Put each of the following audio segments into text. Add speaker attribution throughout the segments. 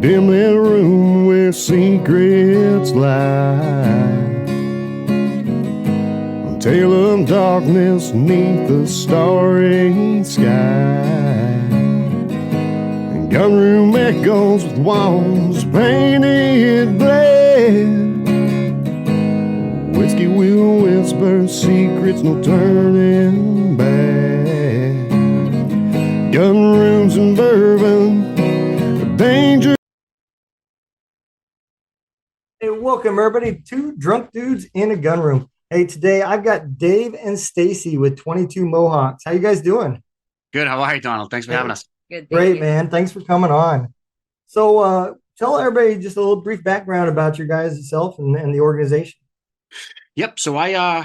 Speaker 1: dim lit room where secrets lie. A tale of darkness neath the starry sky. And gunroom echoes with walls painted black. Whiskey will whisper secrets, no turning back. Gun rooms and bourbon, danger.
Speaker 2: Hey, welcome everybody to Drunk Dudes in a Gun Room. Hey, today I've got Dave and Stacy with 22 Mohawks. How you guys doing?
Speaker 3: Good. How are you, Donald? Thanks for having us.
Speaker 4: Good, thank
Speaker 2: Great,
Speaker 4: you.
Speaker 2: man. Thanks for coming on. So, tell everybody just a little brief background about your guys itself and the organization.
Speaker 3: Yep. So I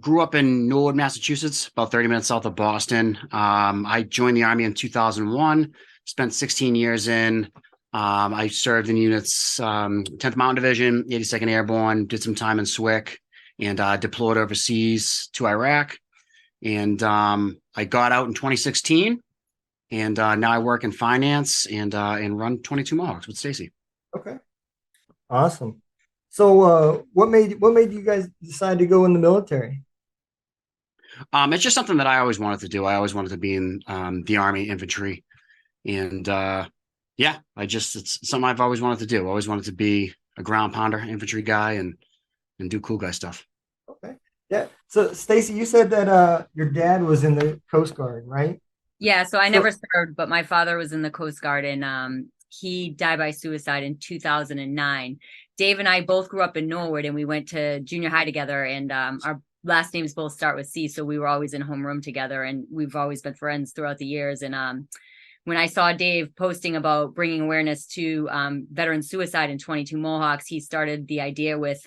Speaker 3: grew up in Norwood, Massachusetts, about 30 minutes south of Boston. I joined the Army in 2001, spent 16 years in. I served in units 10th Mountain Division, 82nd Airborne, did some time in SWIC, and deployed overseas to Iraq. And I got out in 2016, and now I work in finance and run 22 Mohawks with Stacy.
Speaker 2: Okay. Awesome. So, what made you guys decide to go in the military?
Speaker 3: It's just something that I always wanted to do. I always wanted to be in the Army infantry, and yeah, it's something I've always wanted to do. I always wanted to be a ground pounder infantry guy and do cool guy stuff.
Speaker 2: Okay. Yeah. So, Stacy, you said that your dad was in the Coast Guard, right?
Speaker 4: Yeah, so I never served, but my father was in the Coast Guard and he died by suicide in 2009. Dave and I both grew up in Norwood and we went to junior high together and our last names both start with C, so we were always in homeroom together and we've always been friends throughout the years. And when I saw Dave posting about bringing awareness to veteran suicide in 22 Mohawks, he started the idea with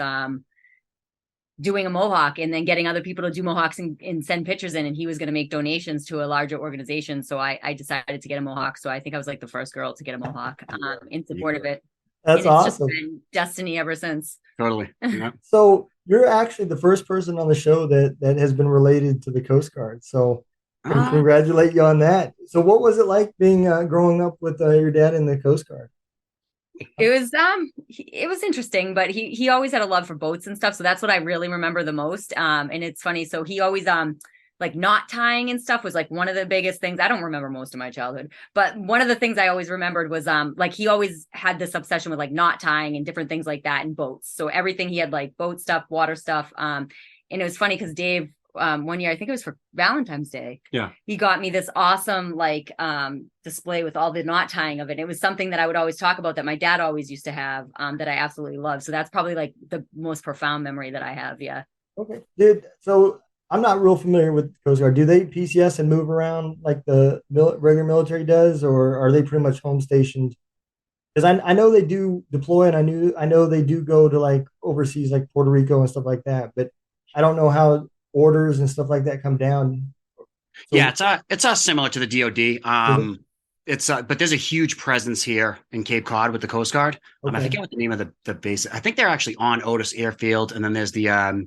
Speaker 4: doing a Mohawk and then getting other people to do Mohawks and send pictures in, and he was going to make donations to a larger organization. So I decided to get a Mohawk. So I think I was like the first girl to get a Mohawk in support of it.
Speaker 2: That's
Speaker 4: and it's
Speaker 2: awesome.
Speaker 4: just been destiny ever since.
Speaker 3: Totally. Yeah.
Speaker 2: So you're actually the first person on the show that has been related to the Coast Guard. So congratulate you on that. So what was it like being growing up with your dad in the Coast Guard?
Speaker 4: It was interesting, but he always had a love for boats and stuff, so that's what I really remember the most. And it's funny, so he always like knot tying and stuff was like one of the biggest things. I don't remember most of my childhood, but one of the things I always remembered was like he always had this obsession with like knot tying and different things like that in boats. So everything he had, like boat stuff, water stuff. And it was funny because Dave, one year, I think it was for Valentine's Day.
Speaker 3: Yeah.
Speaker 4: He got me this awesome like display with all the knot tying of it. It was something that I would always talk about that my dad always used to have that I absolutely love. So that's probably like the most profound memory that I have. Yeah.
Speaker 2: Okay. So I'm not real familiar with the Coast Guard. Do they PCS and move around like the regular military does, or are they pretty much home stationed? Because I know they do deploy, and I know they do go to like overseas, like Puerto Rico and stuff like that. But I don't know how orders and stuff like that come down. So,
Speaker 3: Yeah, it's similar to the DoD. But there's a huge presence here in Cape Cod with the Coast Guard.
Speaker 2: okay.
Speaker 3: I forget what the name of the base. I think they're actually on Otis Airfield, and then there's the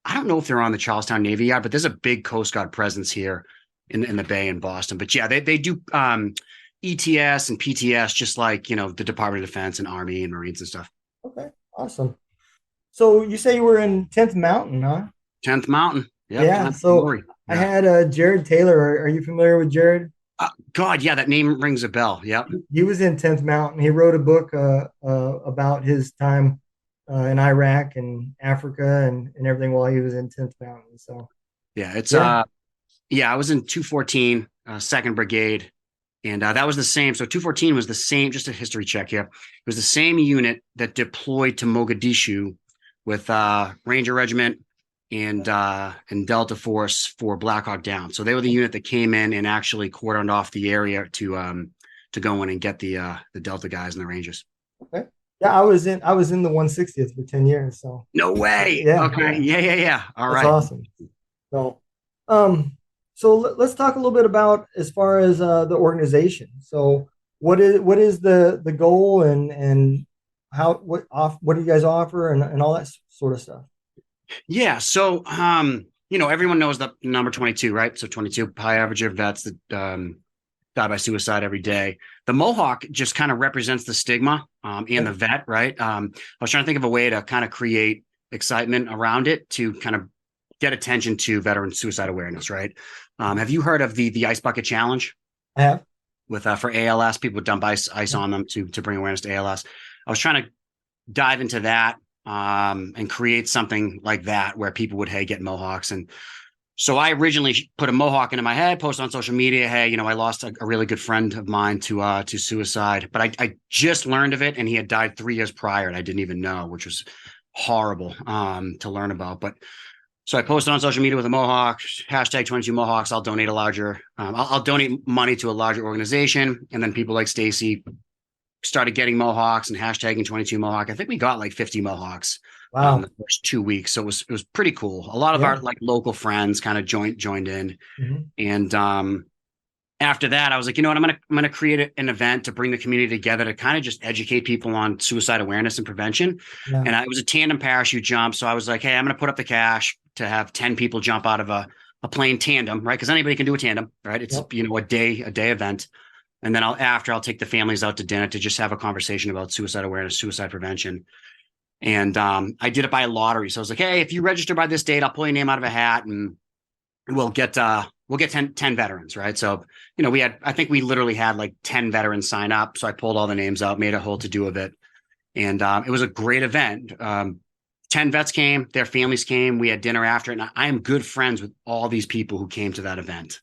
Speaker 3: I don't know if they're on the Charlestown Navy Yard, but there's a big Coast Guard presence here in the Bay in Boston. But yeah, they do ETS and PTS just like the Department of Defense and Army and Marines and stuff.
Speaker 2: Okay, awesome. So you say you were in 10th Mountain, huh?
Speaker 3: 10th Mountain. Yep,
Speaker 2: Yeah. So
Speaker 3: yeah.
Speaker 2: I had Jared Taylor. Are you familiar with Jared?
Speaker 3: God, yeah, that name rings a bell. Yep.
Speaker 2: He was in 10th Mountain. He wrote a book about his time in Iraq and Africa and everything while he was in 10th Mountain. So
Speaker 3: yeah, I was in 214, 2nd Brigade, and that was the same. So 214 was the same. Just a history check here. It was the same unit that deployed to Mogadishu with Ranger Regiment and Delta Force for Black Hawk Down. So they were the unit that came in and actually cordoned off the area to go in and get the Delta guys and the Rangers.
Speaker 2: okay. Yeah, I was in the 160th for 10 years. So
Speaker 3: No way.
Speaker 2: Yeah.
Speaker 3: Okay. Yeah. All
Speaker 2: that's
Speaker 3: right.
Speaker 2: awesome. So let's talk a little bit about as far as the organization. So what is the goal and what do you guys offer and all that sort of stuff?
Speaker 3: Yeah. So everyone knows the number 22, right? So 22 high average of vets that die by suicide every day. The Mohawk just kind of represents the stigma and the vet, right? I was trying to think of a way to kind of create excitement around it to kind of get attention to veteran suicide awareness, right? Have you heard of the Ice Bucket Challenge?
Speaker 2: I have.
Speaker 3: With for ALS, people dump ice on them to bring awareness to ALS. I was trying to dive into that and create something like that where people would, hey, get Mohawks. And so I originally put a Mohawk into my head, posted on social media, hey, you know, I lost a really good friend of mine to suicide, but I just learned of it, and he had died 3 years prior, and I didn't even know, which was horrible to learn about. But so I posted on social media with a Mohawk, hashtag 22 Mohawks. I'll donate a larger, I'll donate money to a larger organization. And then people like Stacy started getting Mohawks and hashtagging 22 Mohawk. I think we got like 50 Mohawks the first 2 weeks. So it was pretty cool. A lot of our like local friends kind of joined in. And after that, I was like, you know what, I'm gonna create an event to bring the community together to kind of just educate people on suicide awareness and prevention. And it was a tandem parachute jump. So I was like, hey, I'm gonna put up the cash to have 10 people jump out of a plane tandem, right? Because anybody can do a tandem, right? It's you know, a day event. And then I'll take the families out to dinner to just have a conversation about suicide awareness, suicide prevention. And I did it by lottery. So I was like, hey, if you register by this date, I'll pull your name out of a hat and we'll get 10 veterans, right? So, you know, I think we literally had like 10 veterans sign up. So I pulled all the names out, made a whole to-do of it. And it was a great event. 10 vets came, their families came, we had dinner after it. And I am good friends with all these people who came to that event.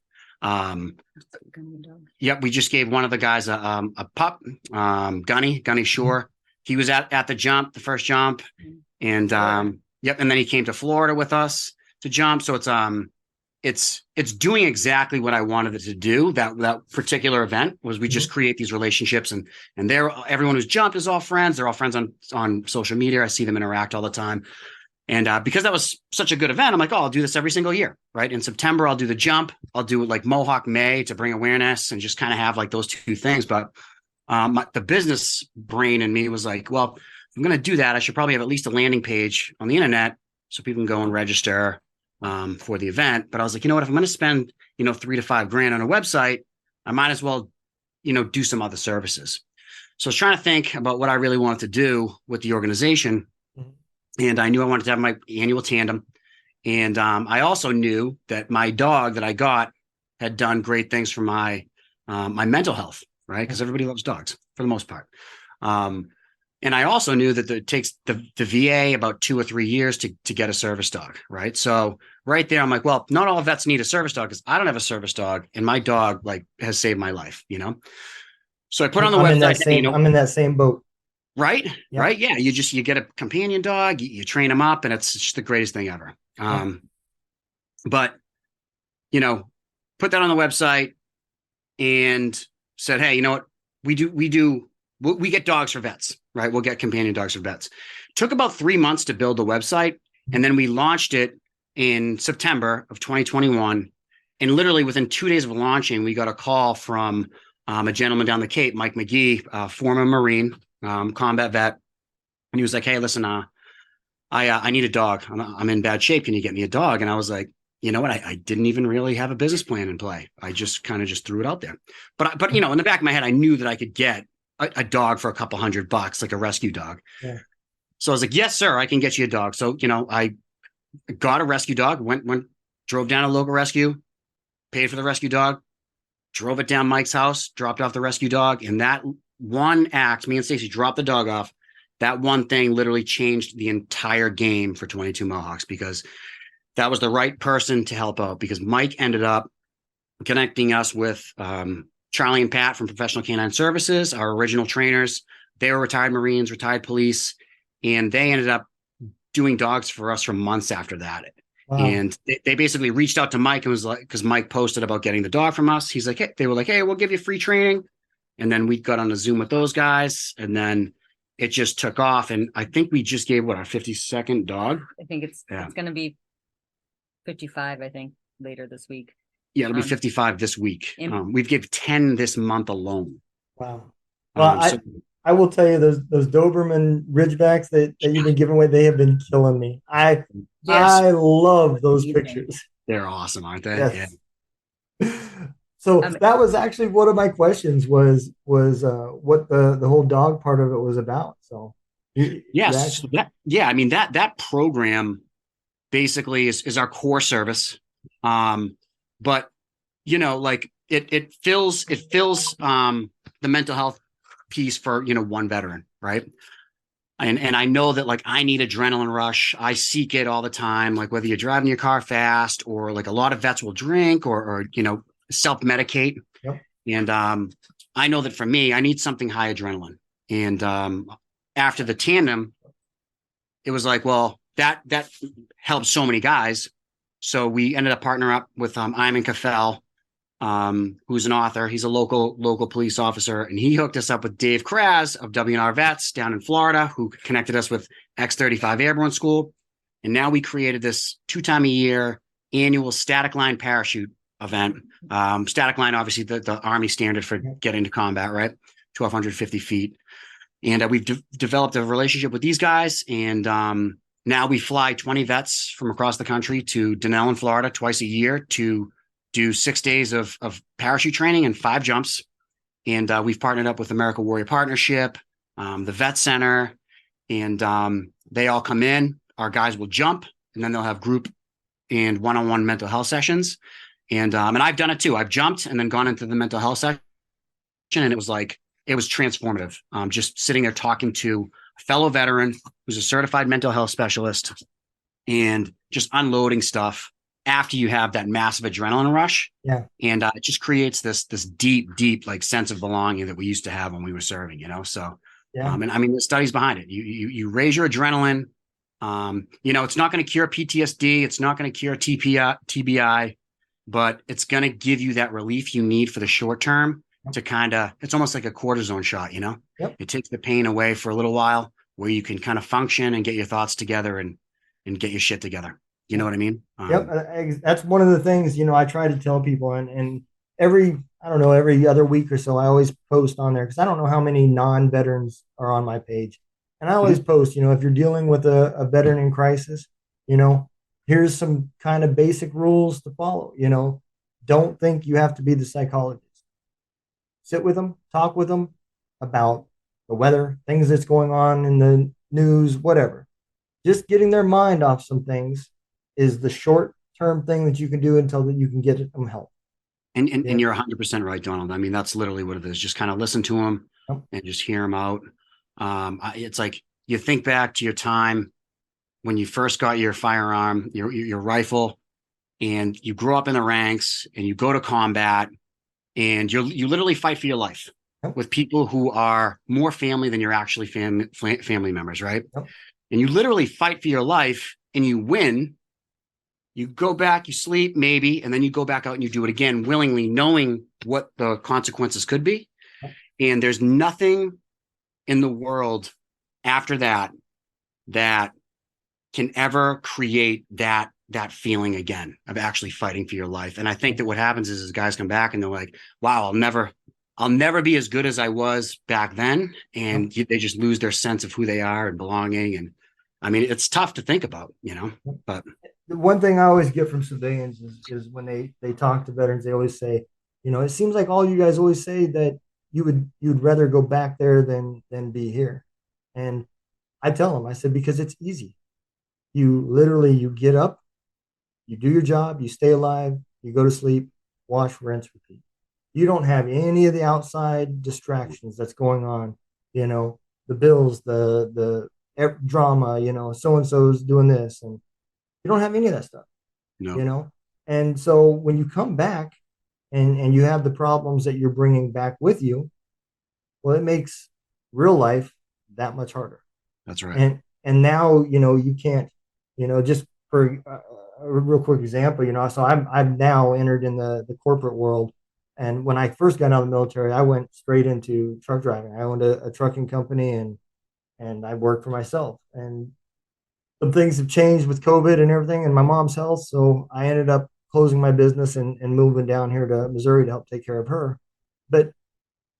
Speaker 3: Yep. We just gave one of the guys a pup, Gunny Shore. He was at the first jump. And yep. And then he came to Florida with us to jump. So it's doing exactly what I wanted it to do. That particular event was we just create these relationships, and everyone who's jumped is all friends. They're all friends on social media. I see them interact all the time. And because that was such a good event, I'm like, oh, I'll do this every single year, right? In September, I'll do the jump. I'll do like Mohawk May to bring awareness and just kind of have like those two things. But the business brain in me was like, well, if I'm going to do that, I should probably have at least a landing page on the internet so people can go and register for the event. But I was like, you know what, if I'm going to spend, you know, $3 to $5 grand on a website, I might as well, you know, do some other services. So I was trying to think about what I really wanted to do with the organization. And I knew I wanted to have my annual tandem. And I also knew that my dog that I got had done great things for my mental health, right? Because everybody loves dogs for the most part. And I also knew that it takes the VA about 2 or 3 years to get a service dog, right? So right there, I'm like, well, not all vets need a service dog because I don't have a service dog, and my dog like has saved my life, you know. So I put on the website.
Speaker 2: I'm in that same boat.
Speaker 3: Right, right, yeah. You get a companion dog, you train them up, and it's just the greatest thing ever. But you know, put that on the website and said, hey, you know what, we get dogs for vets. Right. We'll get companion dogs for vets. Took about 3 months to build the website. And then we launched it in September of 2021. And literally within 2 days of launching, we got a call from a gentleman down the Cape, Mike McGee, former Marine, combat vet. And he was like, hey, listen, I need a dog. I'm in bad shape. Can you get me a dog? And I was like, you know what? I didn't even really have a business plan in play. I just kind of threw it out there. But you know, in the back of my head, I knew that I could get a dog for a couple $100, like a rescue dog. Yeah. So I was like, yes, sir, I can get you a dog. So, you know, I got a rescue dog, drove down to local rescue, paid for the rescue dog, drove it down Mike's house, dropped off the rescue dog. And that one act, me and Stacy dropped the dog off. That one thing literally changed the entire game for 22 Mohawks, because that was the right person to help out, because Mike ended up connecting us with, Charlie and Pat from Professional Canine Services, our original trainers. They were retired Marines, retired police, and they ended up doing dogs for us for months after that. Wow. And they basically reached out to Mike and was like, because Mike posted about getting the dog from us. He's like, hey, they were like, hey, we'll give you free training. And then we got on a Zoom with those guys, and then it just took off. And I think we just gave our 52nd dog.
Speaker 4: I think it's going to be 55, I think, later this week.
Speaker 3: Yeah, it'll be 55 this week. We've given 10 this month alone.
Speaker 2: Wow. Well, I will tell you, those Doberman Ridgebacks that you've been giving away, they have been killing me. I love those pictures.
Speaker 3: They're awesome, aren't they?
Speaker 2: Yes. Yeah. So that was actually one of my questions was what the whole dog part of it was about. So
Speaker 3: Yes, I mean that program basically is our core service. But like it fills the mental health piece for one veteran, right? And I know that like I need adrenaline rush. I seek it all the time. Like whether you're driving your car fast or like a lot of vets will drink or self-medicate.
Speaker 2: Yep.
Speaker 3: And I know that for me, I need something high adrenaline. And after the tandem, it was like, well, that helped so many guys. So we ended up partnering up with Iman Kafel, who's an author. He's a local police officer, and he hooked us up with Dave Kraz of WNR Vets down in Florida, who connected us with X35 Airborne School. And now we created this 2-time-a-year annual static line parachute event. Static line, obviously, the Army standard for getting to combat, right? 1,250 feet. And we've developed a relationship with these guys. And now we fly 20 vets from across the country to Denellen, Florida, twice a year to do 6 days of parachute training and 5 jumps. And we've partnered up with America Warrior Partnership, the Vet Center, and they all come in. Our guys will jump, and then they'll have group and one-on-one mental health sessions. And I've done it too. I've jumped and then gone into the mental health session, and it was transformative. Just sitting there talking to a fellow veteran who's a certified mental health specialist and just unloading stuff after you have that massive adrenaline rush.
Speaker 2: Yeah.
Speaker 3: And it just creates this deep like sense of belonging that we used to have when we were serving, So,
Speaker 2: yeah.
Speaker 3: And I mean, the studies behind it, you raise your adrenaline. It's not going to cure PTSD. It's not going to cure TBI, but it's going to give you that relief you need for the short term to it's almost like a cortisone shot,
Speaker 2: Yep.
Speaker 3: It takes the pain away for a little while where you can kind of function and get your thoughts together and get your shit together. You know what I mean?
Speaker 2: Yep. That's one of the things, I try to tell people and every other week or so, I always post on there because I don't know how many non-veterans are on my page. And I always post, if you're dealing with a veteran in crisis, here's some kind of basic rules to follow. Don't think you have to be the psychologist. Sit with them, talk with them about the weather, things that's going on in the news, whatever. Just getting their mind off some things is the short-term thing that you can do until that you can get them help.
Speaker 3: And you're 100% right, Donald. I mean, that's literally what it is. Just kind of listen to them and just hear them out. It's like you think back to your time when you first got your firearm, your rifle, and you grew up in the ranks and you go to combat and you literally fight for your life with people who are more family than you're actually family members, right? And you literally fight for your life and you win. You go back, you sleep maybe, and then you go back out and you do it again willingly, knowing what the consequences could be. And there's nothing in the world after that can ever create that feeling again of actually fighting for your life. And I think that what happens is guys come back and they're like, wow, I'll never be as good as I was back then. And they just lose their sense of who they are and belonging. And I mean, it's tough to think about, but
Speaker 2: the one thing I always get from civilians is when they talk to veterans, they always say, it seems like all you guys always say that you'd rather go back there than be here. And I tell them, I said, because it's easy. You get up, you do your job, you stay alive, you go to sleep, wash, rinse, repeat. You don't have any of the outside distractions that's going on, the bills, the drama, so-and-so's doing this. And you don't have any of that stuff,
Speaker 3: no.
Speaker 2: And so when you come back and you have the problems that you're bringing back with you, well, it makes real life that much harder.
Speaker 3: That's right.
Speaker 2: And now, you can't, just for a real quick example, so I've now entered in the corporate world. And when I first got out of the military, I went straight into truck driving. I owned a trucking company and I worked for myself. And some things have changed with COVID and everything and my mom's health. So I ended up closing my business and moving down here to Missouri to help take care of her. But,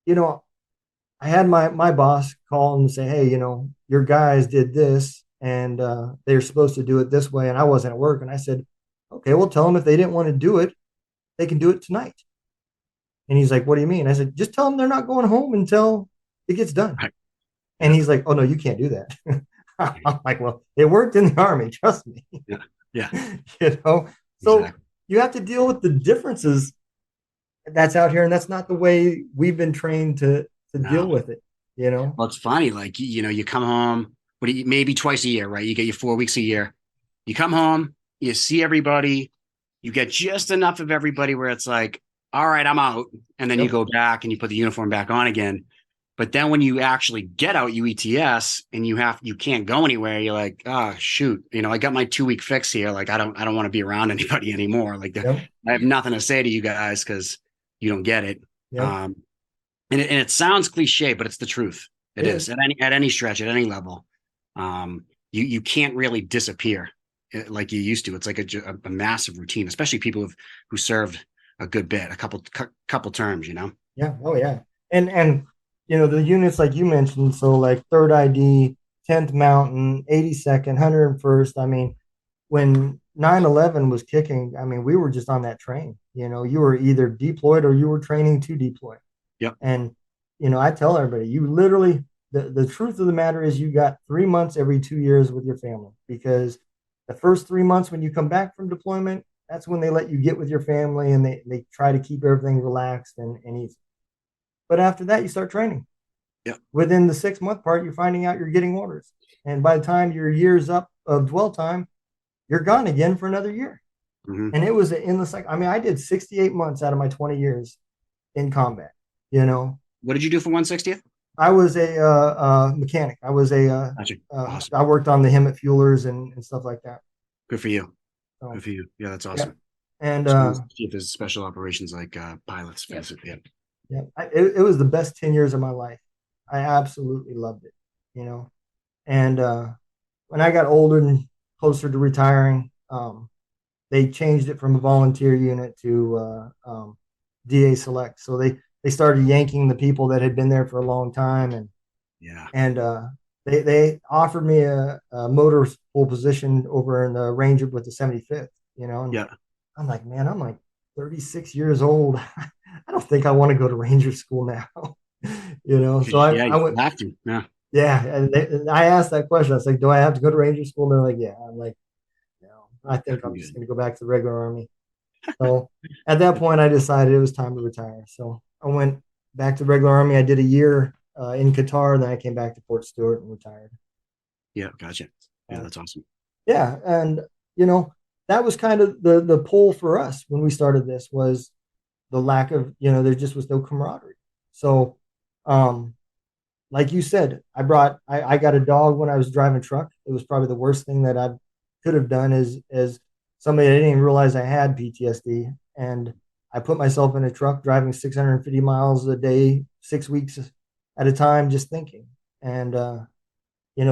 Speaker 2: I had my boss call and say, hey, your guys did this and they're supposed to do it this way. And I wasn't at work. And I said, okay, well, tell them if they didn't want to do it, they can do it tonight. And he's like, what do you mean? I said, just tell them they're not going home until it gets done.
Speaker 3: Right.
Speaker 2: And he's like, oh, no, you can't do that. I'm like, well, it worked in the Army. Trust me.
Speaker 3: Yeah. Yeah.
Speaker 2: You know, so
Speaker 3: Exactly.
Speaker 2: you have to deal with the differences that's out here. And that's not the way we've been trained to deal
Speaker 3: No.
Speaker 2: with it, you know?
Speaker 3: Well, it's funny. Like, you come home, maybe twice a year, right? You get your 4 weeks a year. You come home, you see everybody, you get just enough of everybody where it's like, all right, I'm out. And then you
Speaker 2: Yep.
Speaker 3: go back and you put the uniform back on again. But then when you actually get out UETS and you can't go anywhere, you're like, oh shoot, I got my 2 week fix here. Like I don't want to be around anybody anymore. Like
Speaker 2: Yep.
Speaker 3: I have nothing to say to you guys because you don't get it.
Speaker 2: Yep.
Speaker 3: Um, and it sounds cliche, but it's the truth. It is at any stretch, at any level. You can't really disappear like you used to. It's like a massive routine, especially people who served a good bit, a couple terms.
Speaker 2: Yeah. Oh, yeah. And the units like you mentioned, so like Third ID, 10th Mountain, 82nd, 101st. I mean, when 9/11 was kicking, I mean, we were just on that train. You were either deployed or you were training to deploy.
Speaker 3: Yep.
Speaker 2: And I tell everybody, you literally the truth of the matter is you got 3 months every 2 years with your family, because the first 3 months when you come back from deployment, that's when they let you get with your family, and they try to keep everything relaxed and easy. But after that, you start training.
Speaker 3: Yep.
Speaker 2: Within the 6 month part, you're finding out you're getting orders. And by the time your year's up of dwell time, you're gone again for another year.
Speaker 3: Mm-hmm.
Speaker 2: And it was an endless cycle. I mean, I did 68 months out of my 20 years in combat.
Speaker 3: What did you do for 160th?
Speaker 2: I was a mechanic. I was
Speaker 3: Gotcha. Awesome.
Speaker 2: I worked on the Hemet fuelers and stuff like that.
Speaker 3: Good for you.
Speaker 2: So,
Speaker 3: Good for you. Yeah, that's awesome.
Speaker 2: yeah. And
Speaker 3: if there's special operations like pilots.
Speaker 4: Yep.
Speaker 2: Yeah, it was the best 10 years of my life. I absolutely loved it. And when I got older and closer to retiring, they changed it from a volunteer unit to DA Select. So they started yanking the people that had been there for a long time, and
Speaker 3: Yeah.
Speaker 2: and they offered me a motor full position over in the Ranger with the 75th. And
Speaker 3: Yeah.
Speaker 2: I'm like, man, I'm like 36 years old. I don't think I want to go to Ranger school now. So I went.
Speaker 3: Have to. Yeah.
Speaker 2: Yeah, and I asked that question. I was like, do I have to go to Ranger school? And they're like, yeah. I'm like, no, I think I'm just going to go back to the regular Army. So at that point, I decided it was time to retire. So I went back to the regular Army. I did a year in Qatar, then I came back to Fort Stewart and retired.
Speaker 3: Yeah, gotcha. Yeah, that's awesome.
Speaker 2: Yeah, and that was kind of the pull for us when we started this, was the lack of, there just was no camaraderie. So like you said, I got a dog when I was driving truck. It was probably the worst thing that I could have done as somebody. I didn't even realize I had PTSD, and I put myself in a truck driving 650 miles a day, 6 weeks at a time, just thinking. And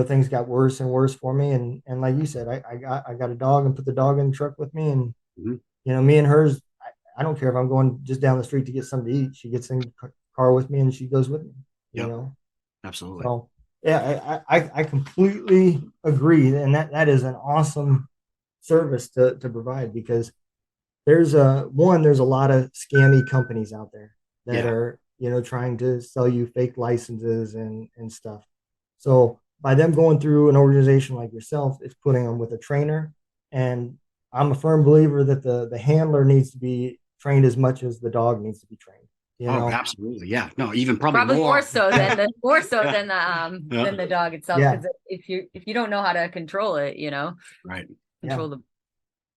Speaker 2: things got worse and worse for me. And like you said, I got a dog and put the dog in the truck with me, and me and hers. I don't care if I'm going just down the street to get something to eat. She gets in the car with me and she goes with me.
Speaker 3: Absolutely.
Speaker 2: So yeah, I completely agree, and that is an awesome service to provide, because there's a lot of scammy companies out there that are trying to sell you fake licenses and stuff. So by them going through an organization like yourself, it's putting them with a trainer, and I'm a firm believer that the handler needs to be trained as much as the dog needs to be trained.
Speaker 3: Oh, absolutely. Yeah. No, even probably
Speaker 4: more so than the dog itself.
Speaker 2: Yeah.
Speaker 4: Because if you don't know how to control it,
Speaker 3: right,
Speaker 4: control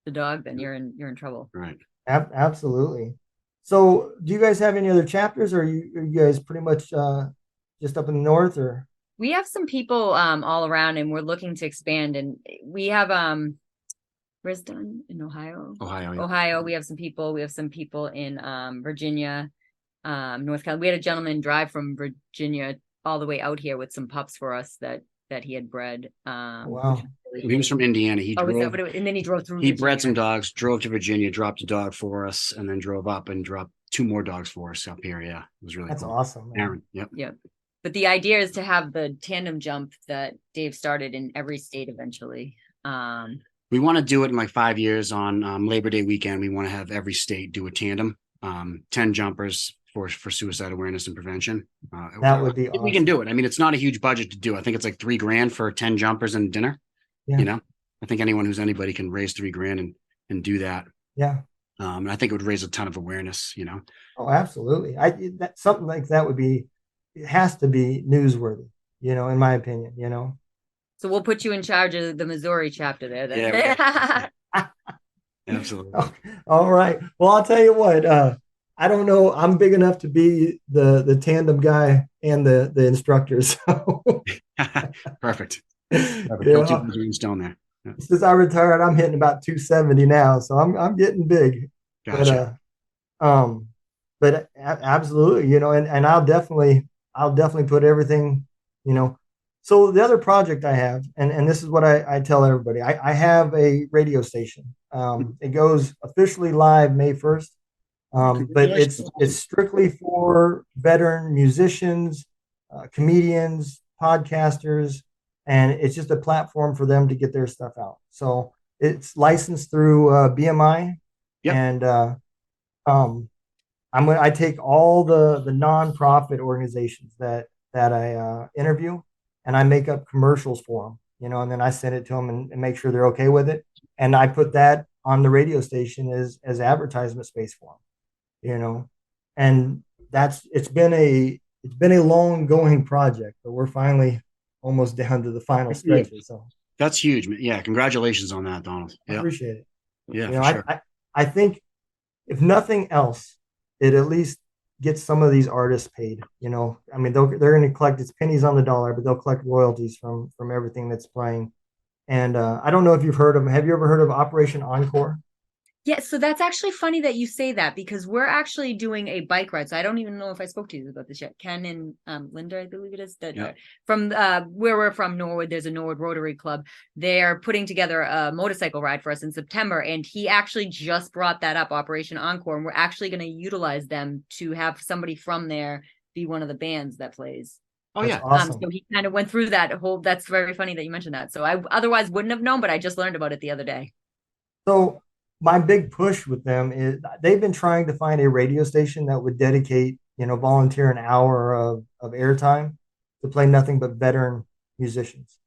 Speaker 4: the dog, then you're in trouble.
Speaker 3: Right.
Speaker 2: Absolutely. So, do you guys have any other chapters, or are you guys pretty much just up in the north? Or
Speaker 4: we have some people all around, and we're looking to expand. And we have Risdon in Ohio. Ohio. We have some people. We have some people in Virginia, North Carolina. We had a gentleman drive from Virginia all the way out here with some pups for us that he had bred.
Speaker 2: Wow.
Speaker 3: He was from Indiana. He drove,
Speaker 4: and then he drove through.
Speaker 3: He bred some dogs, drove to Virginia, dropped a dog for us, and then drove up and dropped 2 more dogs for us up here. Yeah, it was really
Speaker 2: That's
Speaker 3: cool.
Speaker 2: awesome. Man.
Speaker 3: Aaron. Yep.
Speaker 4: Yep. But the idea is to have the tandem jump that Dave started in every state eventually.
Speaker 3: We want to do it in like 5 years on Labor Day weekend. We want to have every state do a tandem, 10 jumpers, for suicide awareness and prevention.
Speaker 2: That would be
Speaker 3: if we
Speaker 2: awesome.
Speaker 3: can do it. I mean, it's not a huge budget to do. I think it's like $3,000 for 10 jumpers and dinner.
Speaker 2: Yeah.
Speaker 3: You know, I think anyone who's anybody can raise $3,000 and do that.
Speaker 2: Yeah.
Speaker 3: And I think it would raise a ton of awareness, you know.
Speaker 2: Oh, absolutely. That something like that would be, it has to be newsworthy, you know, in my opinion, you know.
Speaker 4: So we'll put you in charge of the Missouri chapter there then.
Speaker 3: Yeah. Absolutely.
Speaker 2: All right. Well, I'll tell you what, I don't know. I'm big enough to be the tandem guy and the instructor. So
Speaker 3: Perfect.
Speaker 2: yeah,
Speaker 3: Don't you put your stone there. Yeah.
Speaker 2: since I retired, I'm hitting about 270 now. So I'm getting big.
Speaker 3: Gotcha.
Speaker 2: But absolutely, you know, and I'll definitely put everything, you know. So the other project I have, and this is what I tell everybody, I have a radio station. It goes officially live May 1st. But it's strictly for veteran musicians, comedians, podcasters, and it's just a platform for them to get their stuff out. So it's licensed through BMI,
Speaker 3: Yep.
Speaker 2: and I take all the nonprofit organizations that I interview, and I make up commercials for them, you know, and then I send it to them and make sure they're okay with it, and I put that on the radio station as advertisement space for them, you know, and it's been a long going project, but we're finally almost down to the final stretches. So
Speaker 3: that's huge, man. Yeah, congratulations on that, Donald.
Speaker 2: I appreciate it.
Speaker 3: Yeah,
Speaker 2: you know,
Speaker 3: for sure.
Speaker 2: I think if nothing else, it at least gets some of these artists paid. You know, I mean, they're going to collect, it's pennies on the dollar, but they'll collect royalties from everything that's playing. And I don't know if you've heard of them. Have you ever heard of Operation Encore?
Speaker 4: Yeah, so that's actually funny that you say that, because we're actually doing a bike ride. So I don't even know if I spoke to you about this yet. Ken and Linda, I believe it is. From where we're from, Norwood, there's a Norwood Rotary Club. They're putting together a motorcycle ride for us in September. And he actually just brought that up, Operation Encore. And we're actually going to utilize them to have somebody from there be one of the bands that plays.
Speaker 3: Oh,
Speaker 2: That's
Speaker 3: yeah.
Speaker 2: awesome.
Speaker 4: So he kind of went through that whole, that's very funny that you mentioned that. So I otherwise wouldn't have known, but I just learned about it the other day.
Speaker 2: So my big push with them is they've been trying to find a radio station that would dedicate, you know, volunteer an hour of airtime to play nothing but veteran musicians.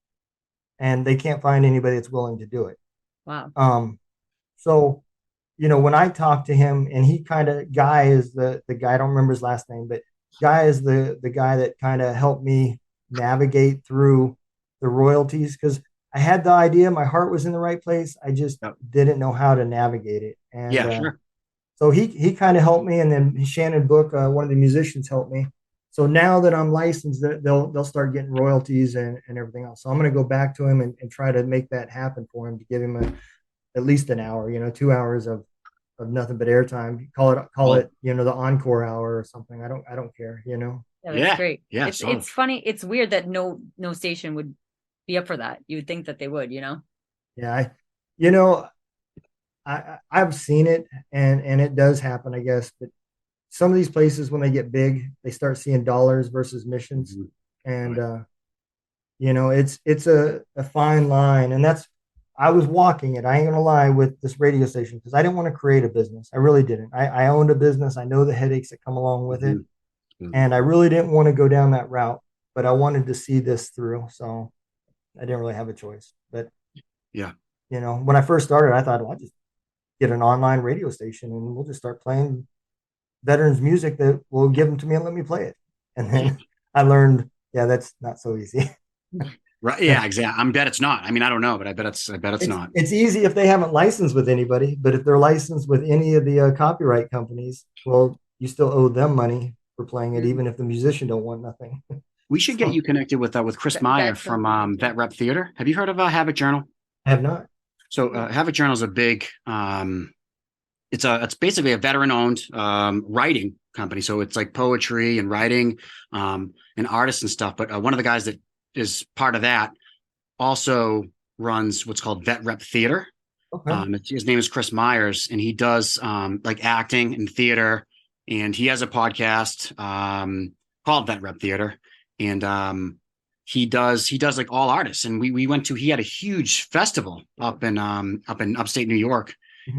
Speaker 2: And they can't find anybody that's willing to do it.
Speaker 4: Wow.
Speaker 2: So, you know, when I talked to him, and he kind of, Guy is the guy, I don't remember his last name, but Guy is the guy that kind of helped me navigate through the royalties, because I had the idea, my heart was in the right place. I just didn't know how to navigate it. And
Speaker 3: Sure.
Speaker 2: So he kind of helped me, and then Shannon Book, one of the musicians, helped me. So now that I'm licensed, they'll start getting royalties and everything else. So I'm going to go back to him and try to make that happen for him, to give him at least an hour, you know, 2 hours of nothing but airtime. Call it, you know, the encore hour or something. I don't care, you know.
Speaker 4: Yeah, that's great.
Speaker 3: Yeah,
Speaker 4: it's funny. It's weird that no station would be up for that. You would think that they would, you know.
Speaker 2: Yeah, I've seen it, and it does happen, I guess. But some of these places, when they get big, they start seeing dollars versus missions, and you know, it's a fine line, and I was walking it. I ain't gonna lie, with this radio station, because I didn't want to create a business. I really didn't. I owned a business. I know the headaches that come along with it, and I really didn't want to go down that route. But I wanted to see this through, so I didn't really have a choice. But
Speaker 3: yeah,
Speaker 2: you know, when I first started, I thought, well, I'll just get an online radio station and we'll just start playing veterans music that will give them to me and let me play it. And then I learned, that's not so easy.
Speaker 3: Right. Yeah, exactly. I bet it's not. I mean, I don't know, but I bet it's not.
Speaker 2: It's easy if they haven't licensed with anybody, but if they're licensed with any of the copyright companies, well, you still owe them money for playing it, even if the musician don't want nothing.
Speaker 3: We should get you connected with Chris Meyer from Vet Rep Theater. Have you heard of Havoc Journal?
Speaker 2: I have not.
Speaker 3: So Havoc Journal is a big, it's basically a veteran-owned writing company. So it's like poetry and writing and artists and stuff. But one of the guys that is part of that also runs what's called Vet Rep Theater. Okay. His name is Chris Myers, and he does like acting and theater, and he has a podcast called Vet Rep Theater, and he does like all artists. And we went to, he had a huge festival up in upstate New York,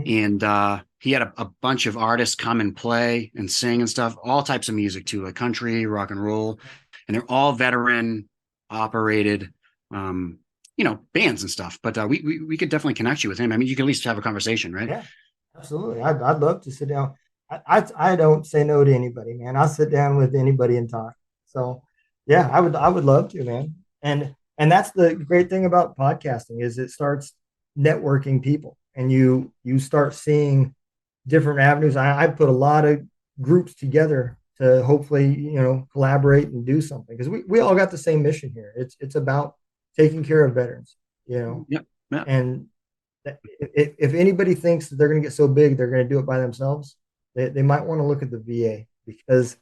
Speaker 3: And he had a bunch of artists come and play and sing and stuff, all types of music too, like country, rock and roll, and they're all veteran operated, bands and stuff. But we could definitely connect you with him. I mean, you can at least have a conversation, right?
Speaker 2: Yeah, absolutely. I'd love to sit down. I don't say no to anybody, man. I'll sit down with anybody and talk. So yeah, I would love to, man. And that's the great thing about podcasting is it starts networking people and you start seeing different avenues. I put a lot of groups together to hopefully, collaborate and do something because we all got the same mission here. It's about taking care of veterans,
Speaker 3: Yep. Yeah.
Speaker 2: and if anybody thinks that they're going to get so big, they're going to do it by themselves, they might want to look at the VA because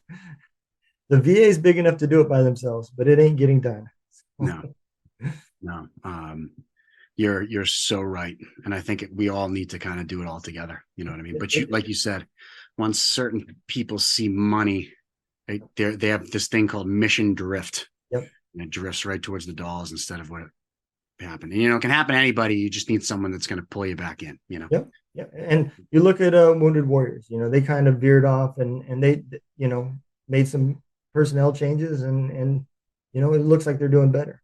Speaker 2: the VA is big enough to do it by themselves, but it ain't getting done.
Speaker 3: No, no. You're so right. And I think we all need to kind of do it all together. You know what I mean? But like you said, once certain people see money, they have this thing called mission drift.
Speaker 2: Yep.
Speaker 3: And it drifts right towards the dollars instead of what happened. And, it can happen to anybody. You just need someone that's going to pull you back in,
Speaker 2: Yep. Yeah. And you look at Wounded Warriors, they kind of veered off and they, made some personnel changes and it looks like they're doing better,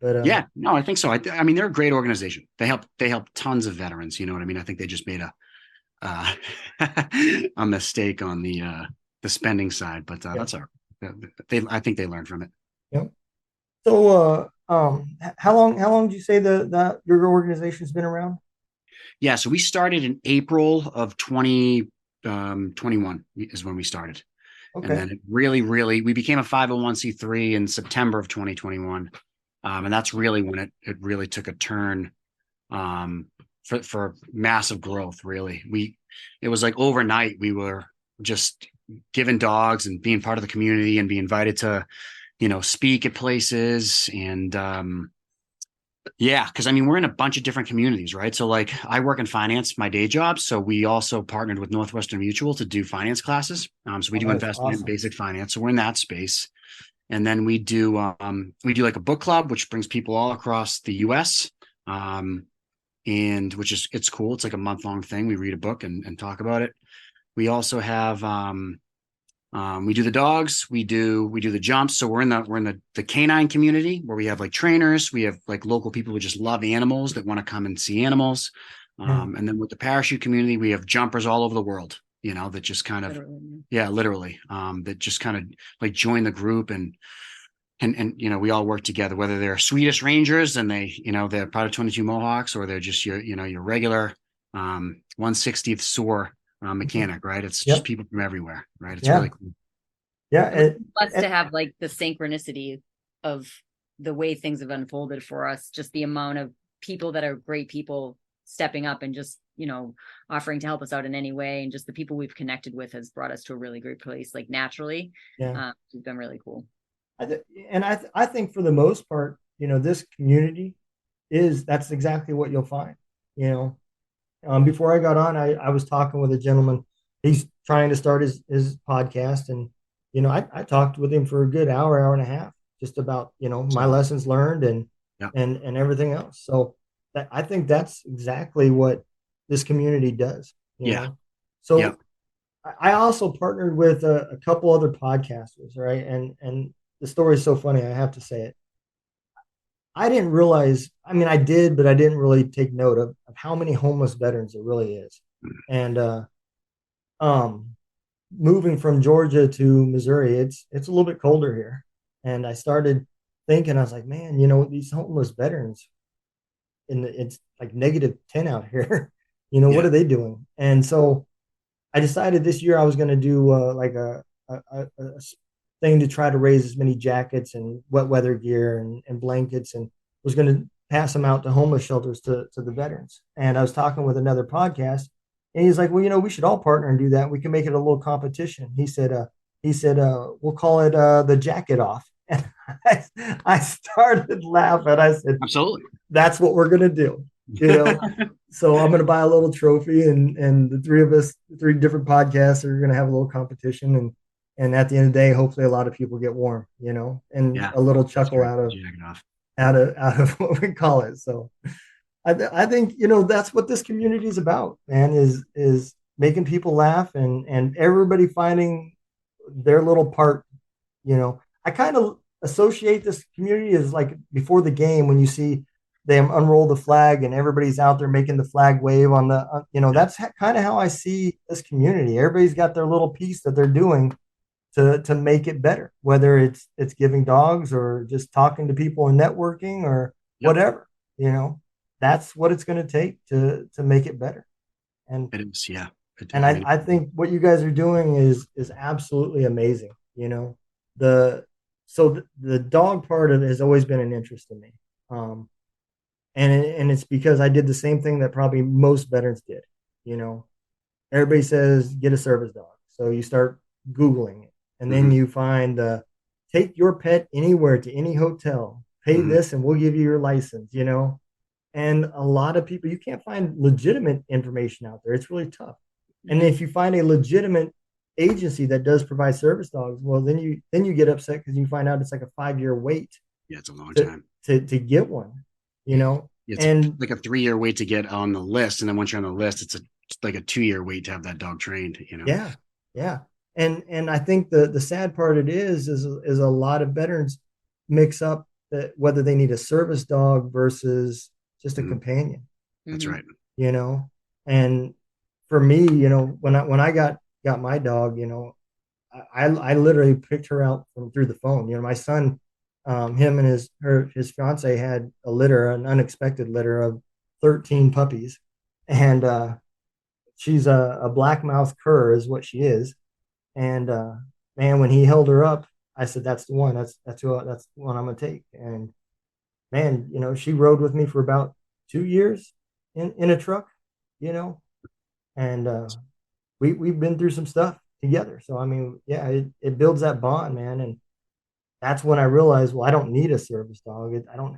Speaker 2: but
Speaker 3: yeah, no, I think so. I mean, they're a great organization. They help tons of veterans. You know what I mean? I think they just made a mistake on the spending side, but that's I think they learned from it.
Speaker 2: Yep. So, how long do you say that your organization's been around?
Speaker 3: Yeah, so we started in April of 2021 is when we started.
Speaker 2: Okay.
Speaker 3: And then it really, we became a 501c3 in September of 2021. And that's really when it really took a turn for massive growth, really. It was like overnight, we were just given dogs and being part of the community and be invited to, speak at places. And because I mean, we're in a bunch of different communities, right? So like I work in finance, my day job. So we also partnered with Northwestern Mutual to do finance classes. So we do investment in basic finance. So we're in that space. And then we do like a book club, which brings people all across the US. And it's cool. It's like a month-long thing. We read a book and talk about it. We also have we do the dogs, we do the jumps. So we're in the canine community where we have like trainers, we have like local people who just love animals that want to come and see animals. And then with the parachute community, we have jumpers all over the world, that just kind of literally that just kind of like join the group and we all work together, whether they're Swedish Rangers and they're part of 22 Mohawks, or they're just your regular 1/60th SOAR mechanic, right? It's just people from everywhere, right? It's really cool.
Speaker 2: Yeah.
Speaker 4: It's blessed to have like the synchronicity of the way things have unfolded for us, just the amount of people that are great people stepping up and just, offering to help us out in any way. And just the people we've connected with has brought us to a really great place, like naturally. It's been really cool.
Speaker 2: I think for the most part, this community that's exactly what you'll find, before I got on, I was talking with a gentleman. He's trying to start his podcast. And, I talked with him for a good hour and a half, just about, my lessons learned and everything else. So I think that's exactly what this community does. So I also partnered with a couple other podcasters, right? And the story is so funny, I have to say it. I didn't realize, I mean, I did, but I didn't really take note of how many homeless veterans there really is. And moving from Georgia to Missouri, it's a little bit colder here. And I started thinking, I was like, man, these homeless veterans, it's like -10 out here. What are they doing? And so I decided this year I was going to do like a thing to try to raise as many jackets and wet weather gear and blankets, and was going to pass them out to homeless shelters to the veterans. And I was talking with another podcast, and he's like, well, we should all partner and do that. We can make it a little competition. He said, we'll call it the jacket off. And I started laughing. I said,
Speaker 3: absolutely,
Speaker 2: that's what we're going to do. So I'm going to buy a little trophy, and the three of us, 3 different podcasts, are going to have a little competition. And at the end of the day, hopefully a lot of people get warm, and a little chuckle out of what we call it. So, I think that's what this community is about, man. Is making people laugh and everybody finding their little part. I kind of associate this community as like before the game when you see them unroll the flag and everybody's out there making the flag wave on the. That's kind of how I see this community. Everybody's got their little piece that they're doing to make it better, whether it's giving dogs or just talking to people and networking or
Speaker 3: Yep,
Speaker 2: whatever. You know, that's what it's going to take to make it better. And
Speaker 3: it is. Yeah.
Speaker 2: and
Speaker 3: I
Speaker 2: I,
Speaker 3: mean,
Speaker 2: I think what you guys are doing is absolutely amazing. The the dog part of it has always been an interest in me. Um, and it's because I did the same thing that probably most veterans did. You know, everybody says get a service dog, so you start Googling it, and then
Speaker 3: mhm,
Speaker 2: you find take your pet anywhere to any hotel, pay
Speaker 3: mhm,
Speaker 2: this, and we'll give you your license. And a lot of people, you can't find legitimate information out there. It's really tough. And
Speaker 4: Mhm.
Speaker 2: if you find a legitimate agency that does provide service dogs, well, then you get upset because you find out it's like a 5 year wait
Speaker 3: yeah, it's a long
Speaker 2: to
Speaker 3: time.
Speaker 2: to get one. You know,
Speaker 3: It's
Speaker 2: and
Speaker 3: like a 3 year wait to get on the list, and then once you're on the list, it's like a 2 year wait to have that dog trained.
Speaker 2: yeah, yeah. And I think the sad part it is a lot of veterans mix up that whether they need a service dog versus just a
Speaker 3: Mhm,
Speaker 2: companion.
Speaker 3: that's
Speaker 4: Mhm.
Speaker 3: right.
Speaker 2: you know. And for me, when I got my dog, I literally picked her out from through the phone. My son, him and his fiance had a litter, an unexpected litter of 13 puppies, and she's a black mouth cur is what she is. And man, when he held her up, I said, "That's the one. That's the one I'm gonna take." And man, she rode with me for about 2 years in a truck, you know, and we've been through some stuff together. So I mean, yeah, it builds that bond, man. And that's when I realized, well, I don't need a service dog. I don't,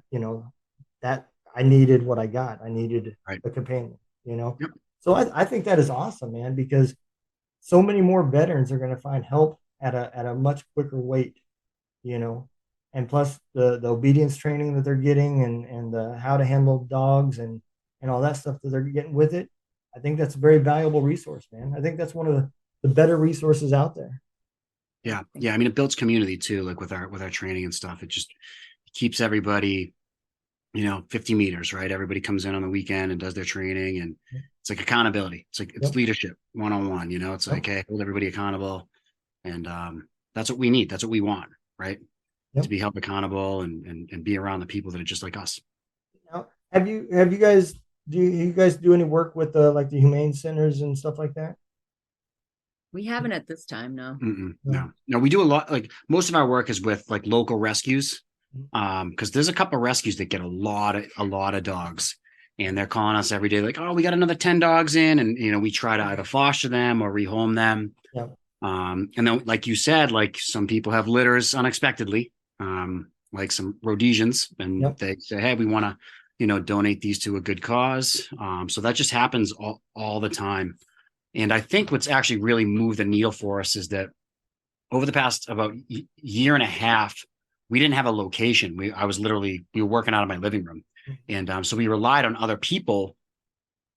Speaker 2: that I needed what I got. I needed
Speaker 3: Right.
Speaker 2: a companion, you know.
Speaker 3: Yep.
Speaker 2: So I think that is awesome, man, because so many more veterans are going to find help at a much quicker rate, you know. And plus the obedience training that they're getting and the how to handle dogs and all that stuff that they're getting with it. I think that's a very valuable resource, man. I think that's one of the better resources out there.
Speaker 3: Yeah. Yeah. I mean, it builds community too, like with our training and stuff. It just keeps everybody, 50 meters, right? Everybody comes in on the weekend and does their training, and it's like accountability. It's like it's
Speaker 2: Yep.
Speaker 3: leadership 101. It's
Speaker 2: Yep.
Speaker 3: like, hey, hold everybody accountable. And that's what we need. That's what we want, right? To
Speaker 2: Yep.
Speaker 3: be held accountable and be around the people that are just like us.
Speaker 2: Now, have you guys you guys do any work with the like the humane centers and stuff like that?
Speaker 4: We haven't at this time, no.
Speaker 2: No.
Speaker 3: No, we do a lot. Like most of our work is with like local rescues, because there's a couple of rescues that get a lot of dogs, and they're calling us every day, like, oh, we got another 10 dogs in, and we try to either foster them or rehome them.
Speaker 2: Yep.
Speaker 3: And then, like you said, like some people have litters unexpectedly, like some Rhodesians, and
Speaker 2: Yep.
Speaker 3: they say, hey, we want to, donate these to a good cause. So that just happens all the time. And I think what's actually really moved the needle for us is that over the past about year and a half, we didn't have a location. We were working out of my living room, and so we relied on other people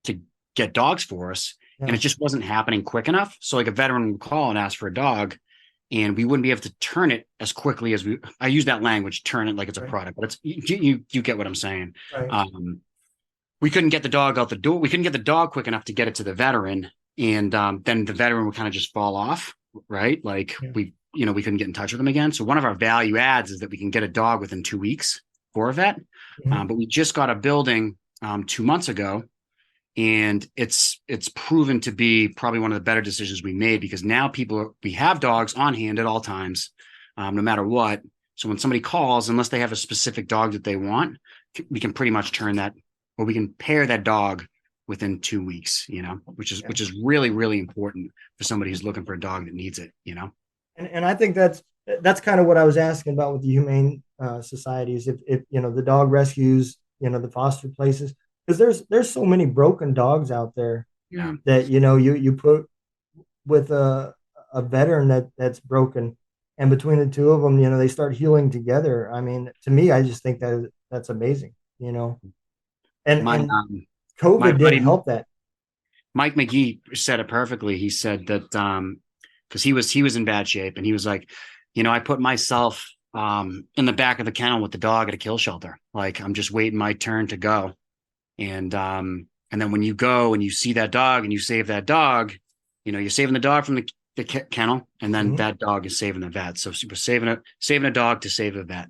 Speaker 3: to get dogs for us, and it
Speaker 2: Yeah.
Speaker 3: just wasn't happening quick enough. So like a veteran would call and ask for a dog, and we wouldn't be able to turn it as quickly as we. I use that language, turn it like it's a
Speaker 2: Right.
Speaker 3: product, but it's you get what I'm saying.
Speaker 2: Right.
Speaker 3: We couldn't get the dog out the door. We couldn't get the dog quick enough to get it to the veteran, and then the veteran would kind of just fall off, right? Like
Speaker 2: Yeah.
Speaker 3: we couldn't get in touch with them again. So one of our value adds is that we can get a dog within 2 weeks for a vet.
Speaker 2: Mhm.
Speaker 3: But we just got a building 2 months ago, and it's proven to be probably one of the better decisions we made, because now we have dogs on hand at all times, no matter what. So when somebody calls, unless they have a specific dog that they want, we can pretty much turn that, or we can pair that dog within 2 weeks,
Speaker 2: Yeah.
Speaker 3: which is really, really important for somebody who's looking for a dog that needs it.
Speaker 2: And I think that's kind of what I was asking about with the humane societies. If the dog rescues, the foster places, because there's so many broken dogs out there
Speaker 3: Yeah.
Speaker 4: Mhm.
Speaker 2: that you put with a veteran that's broken, and between the two of them, they start healing together. I mean, to me, I just think that's amazing. And
Speaker 3: My my
Speaker 2: COVID didn't
Speaker 3: buddy
Speaker 2: help that.
Speaker 3: Mike McGee said it perfectly. He said that because he was in bad shape, and he was like, I put myself in the back of the kennel with the dog at a kill shelter. Like I'm just waiting my turn to go. And then when you go and you see that dog and you save that dog, you're saving the dog from the kennel, and then that dog is saving the vet. So we're saving a dog to save a vet.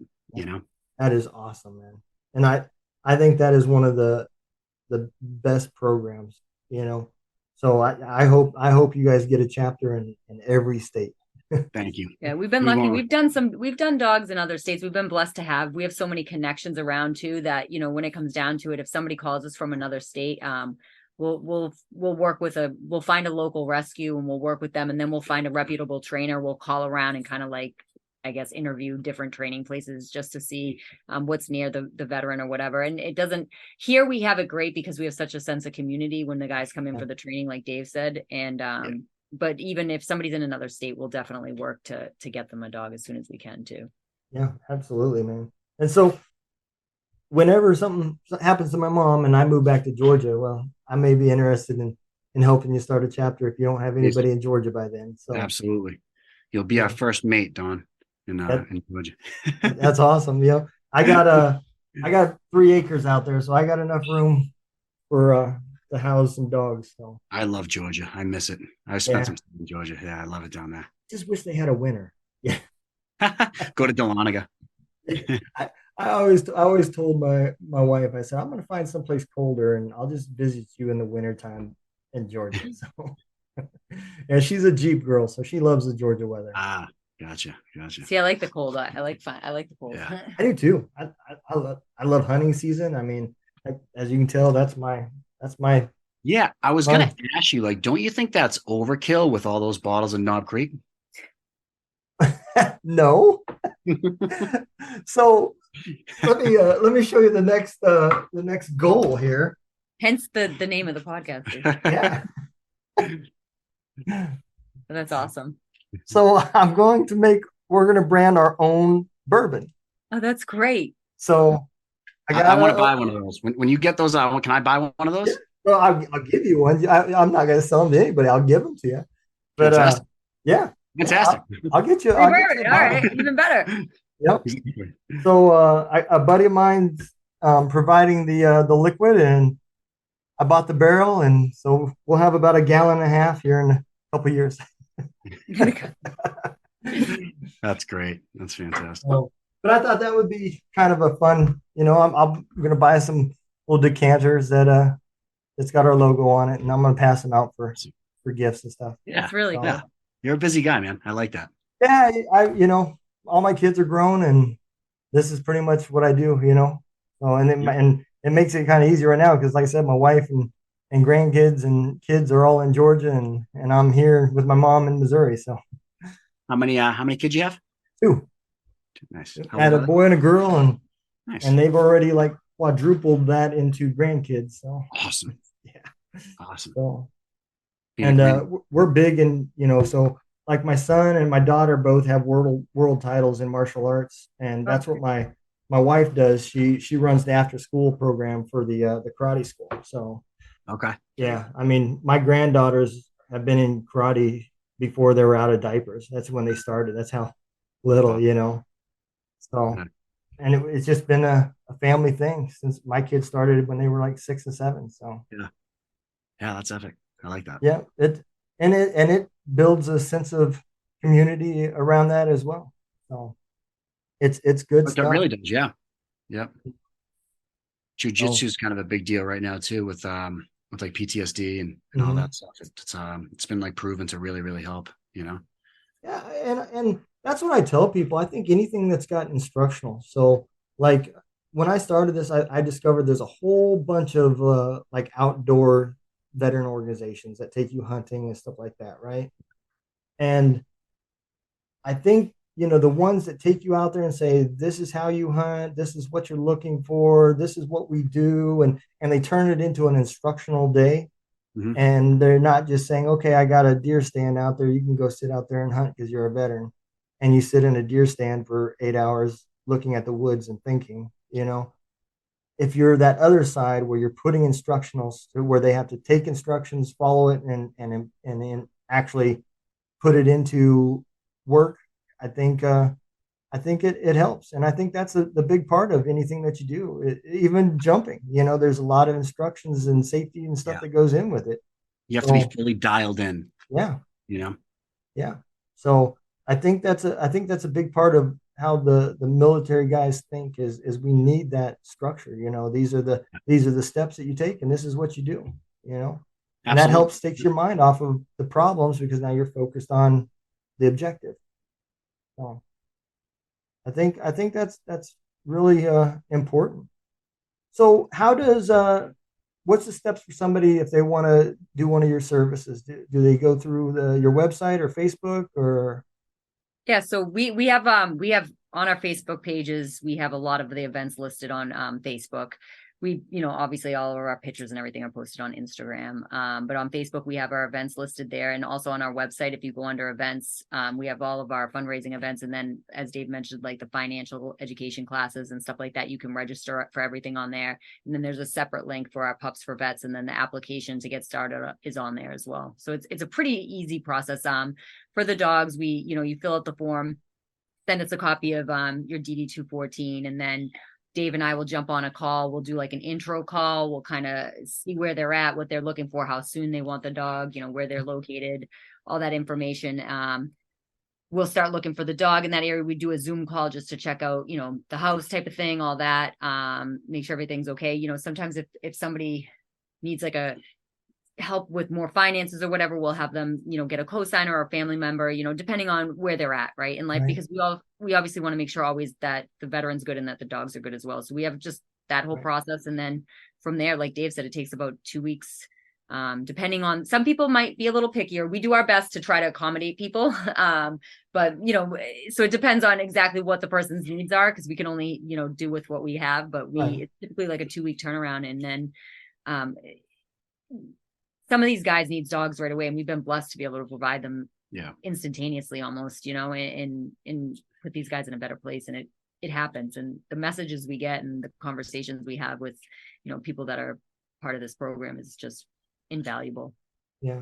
Speaker 2: That is awesome, man. And I think that is one of the best programs, So I hope you guys get a chapter in every state.
Speaker 3: Thank you.
Speaker 4: Yeah, we've been lucky. We've done dogs in other states. We've been blessed to have. We have so many connections around too that when it comes down to it, if somebody calls us from another state, we'll work with we'll find a local rescue and we'll work with them, and then we'll find a reputable trainer. We'll call around and kind of like, I guess, interview different training places just to see what's near the veteran or whatever. And it doesn't, here we have it great because we have such a sense of community when the guys come in for the training, like Dave said. And but even if somebody's in another state, we'll definitely work to get them a dog as soon as we can too.
Speaker 2: Yeah, absolutely, man. And so whenever something happens to my mom and I move back to Georgia, well, I may be interested in helping you start a chapter if you don't have anybody in Georgia by then. So
Speaker 3: absolutely. You'll be our first mate, Don, in Georgia.
Speaker 2: That's awesome. Yeah. I got 3 acres out there, so I got enough room for to house some dogs. So
Speaker 3: I love Georgia. I miss it. I spent some time in Georgia. Yeah, I love it down there.
Speaker 2: Just wish they had a winter. Yeah.
Speaker 3: Go to Dahlonega.
Speaker 2: I always told my wife, I said, I'm going to find someplace colder and I'll just visit you in the wintertime in Georgia. So, and she's a Jeep girl, so she loves the Georgia weather.
Speaker 3: Gotcha.
Speaker 4: See, I like the cold. I like the cold.
Speaker 3: Yeah.
Speaker 2: I do too. I love hunting season. I mean, as you can tell, that's my.
Speaker 3: Yeah, I was going to ask you, like, don't you think that's overkill with all those bottles in Knob Creek?
Speaker 2: No. So let me show you the next goal here.
Speaker 4: Hence the name of the podcast.
Speaker 2: Yeah.
Speaker 4: That's awesome.
Speaker 2: So we're going to brand our own bourbon.
Speaker 4: Oh, that's great.
Speaker 2: So
Speaker 3: I want to buy one of those. When you get those out, can I buy one of those?
Speaker 2: Well, I'll give you one. I'm not going to sell them to anybody. I'll give them to you. But
Speaker 3: fantastic.
Speaker 2: Yeah.
Speaker 3: Fantastic.
Speaker 2: I'll get you.
Speaker 4: All right. Even better.
Speaker 2: Yep. So a buddy of mine's providing the liquid, and I bought the barrel, and so we'll have about 1.5 gallons here in a couple of years.
Speaker 3: That's great. That's fantastic.
Speaker 2: But I thought that would be kind of a fun, I'm going to buy some little decanters that it's got our logo on it, and I'm going to pass them out for gifts and stuff.
Speaker 3: Yeah,
Speaker 4: it's really cool.
Speaker 3: Yeah. You're a busy guy, man. I like that.
Speaker 2: Yeah, all my kids are grown, and this is pretty much what I do, So and it makes it kind of easier right now because, like I said, my wife and grandkids and kids are all in Georgia, and I'm here with my mom in Missouri. So,
Speaker 3: how many kids you have?
Speaker 2: 2.
Speaker 3: Nice.
Speaker 2: I had a boy and a girl, and
Speaker 3: nice.
Speaker 2: And they've already like quadrupled that into grandkids. So
Speaker 3: awesome.
Speaker 2: Yeah,
Speaker 3: awesome.
Speaker 2: So, and we're big in so like my son and my daughter both have world titles in martial arts, and that's what my wife does. She runs the after school program for the karate school. So
Speaker 3: okay.
Speaker 2: Yeah, I mean my granddaughters have been in karate before they were out of diapers. That's when they started. That's how little, So, and it's just been a family thing since my kids started when they were like 6 and 7. So
Speaker 3: yeah, that's epic. I like that.
Speaker 2: Yeah, it builds a sense of community around that as well. So it's good stuff.
Speaker 3: It really does. Yeah. Yep. Jiu-jitsu is kind of a big deal right now too, with like PTSD and all that stuff. It's been like proven to really, really help. Yeah,
Speaker 2: and that's what I tell people. I think anything that's got instructional. So like when I started this, I discovered there's a whole bunch of like outdoor veteran organizations that take you hunting and stuff like that, right? And I think the ones that take you out there and say, this is how you hunt, this is what you're looking for, this is what we do, and they turn it into an instructional day. Mm-hmm. And they're not just saying, okay, I got a deer stand out there, you can go sit out there and hunt because you're a veteran. And you sit in a deer stand for 8 hours looking at the woods and thinking, if you're that other side where you're putting instructionals where they have to take instructions, follow it, and then actually put it into work, I think it helps, and I think that's the big part of anything that you do. Even jumping, there's a lot of instructions and safety and stuff
Speaker 3: Yeah.
Speaker 2: that goes in with it.
Speaker 3: You have to be
Speaker 2: So
Speaker 3: fully dialed in,
Speaker 2: yeah,
Speaker 3: you know?
Speaker 2: yeah. So I think that's a big part of how the military guys think is we need that structure. These are the steps that you take, and this is what you do. And that
Speaker 3: Absolutely.
Speaker 2: helps takes your mind off of the problems because now you're focused on the objective. So I think that's really important. So how does what's the steps for somebody if they want to do one of your services? Do they go through your website or Facebook or
Speaker 4: Yeah, so we have on our Facebook pages, we have a lot of the events listed on Facebook. We, obviously all of our pictures and everything are posted on Instagram. But on Facebook, we have our events listed there. And also on our website, if you go under events, we have all of our fundraising events. And then, as Dave mentioned, like the financial education classes and stuff like that, you can register for everything on there. And then there's a separate link for our Pups for Vets. And then the application to get started is on there as well. So it's a pretty easy process. For the dogs, you fill out the form, send us a copy of your DD 214, and then Dave and I will jump on a call. We'll do like an intro call. We'll kind of see where they're at, what they're looking for, how soon they want the dog, where they're located, all that information. We'll start looking for the dog in that area. We do a Zoom call just to check out, the house type of thing, all that, make sure everything's okay. Sometimes if somebody needs like a help with more finances or whatever, we'll have them, get a co-signer or a family member, depending on where they're at, right, in life,
Speaker 2: right,
Speaker 4: because we obviously want to make sure always that the veteran's good and that the dogs are good as well. So we have just that whole
Speaker 2: right,
Speaker 4: process. And then from there, like Dave said, it takes about 2 weeks. Depending on, some people might be a little pickier. We do our best to try to accommodate people. But so it depends on exactly what the person's needs are, because we can only, do with what we have, but
Speaker 2: right.
Speaker 4: it's typically like a 2 week turnaround. And then, some of these guys needs dogs right away, and we've been blessed to be able to provide them instantaneously almost, and put these guys in a better place. And it happens. And the messages we get and the conversations we have with, people that are part of this program is just invaluable.
Speaker 2: Yeah.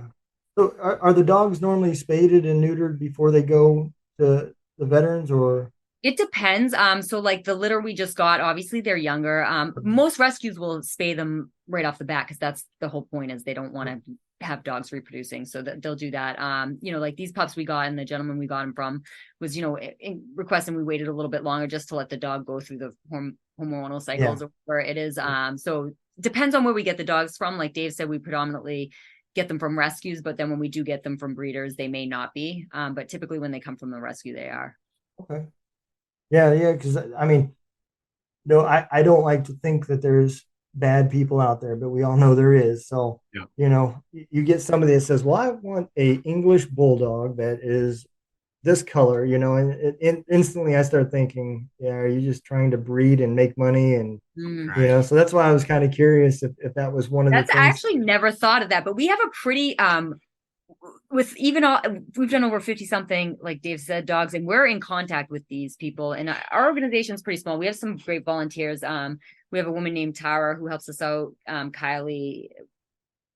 Speaker 2: So are the dogs normally spaded and neutered before they go to the veterans or?
Speaker 4: It depends. So like the litter we just got, obviously they're younger. Most rescues will spay them right off the bat, because that's the whole point, is they don't want to have dogs reproducing, so that they'll do that. Like these pups we got, and the gentleman we got them from was, requesting we waited a little bit longer just to let the dog go through the hormonal cycles, or where it is. So depends on where we get the dogs from. Like Dave said, we predominantly get them from rescues, but then when we do get them from breeders, they may not be. But typically when they come from the rescue, they are.
Speaker 2: Okay. Yeah, yeah, because I mean, no, I don't like to think that there's bad people out there, but we all know there is. So,
Speaker 3: Yeah.
Speaker 2: You get somebody that says, "Well, I want a English bulldog that is this color," and instantly I start thinking, "Yeah, are you just trying to breed and make money?" And
Speaker 3: Right.
Speaker 2: so that's why I was kind of curious if that was one of the
Speaker 4: That's I
Speaker 2: things.
Speaker 4: actually never thought of that, but we have a pretty with even all, we've done over 50 something, like Dave said, dogs, and we're in contact with these people, and our organization is pretty small. We have some great volunteers. We have a woman named Tara who helps us out, Kylie.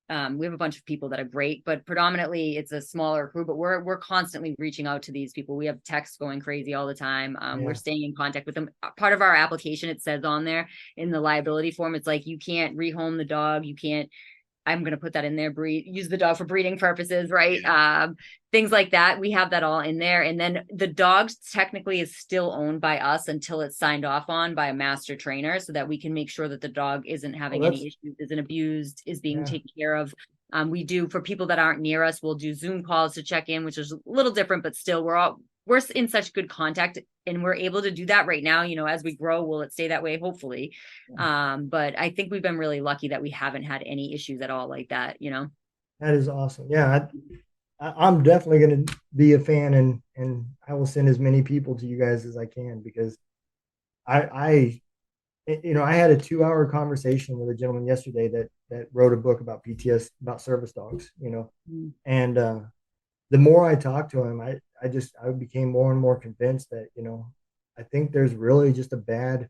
Speaker 4: We have a bunch of people that are great, but predominantly it's a smaller crew, but we're constantly reaching out to these people. We have texts going crazy all the time. We're staying in contact with them. Part of our application, it says on there in the liability form, it's like, you can't rehome the dog, you can't, I'm going to put that in there, use the dog for breeding purposes, right? Things like that. We have that all in there. And then the dog technically is still owned by us until it's signed off on by a master trainer, so that we can make sure that the dog isn't having any issues, isn't abused, is being taken care of. We do, for people that aren't near us, we'll do Zoom calls to check in, which is a little different, but still we're in such good contact, and we're able to do that right now. As we grow, will it stay that way? Hopefully. But I think we've been really lucky that we haven't had any issues at all like that.
Speaker 2: That is awesome. Yeah, I'm definitely going to be a fan, and I will send as many people to you guys as I can, because I had a 2-hour conversation with a gentleman yesterday that wrote a book about PTS, about service dogs, and the more I talked to him, I became more and more convinced that, I think there's really just a bad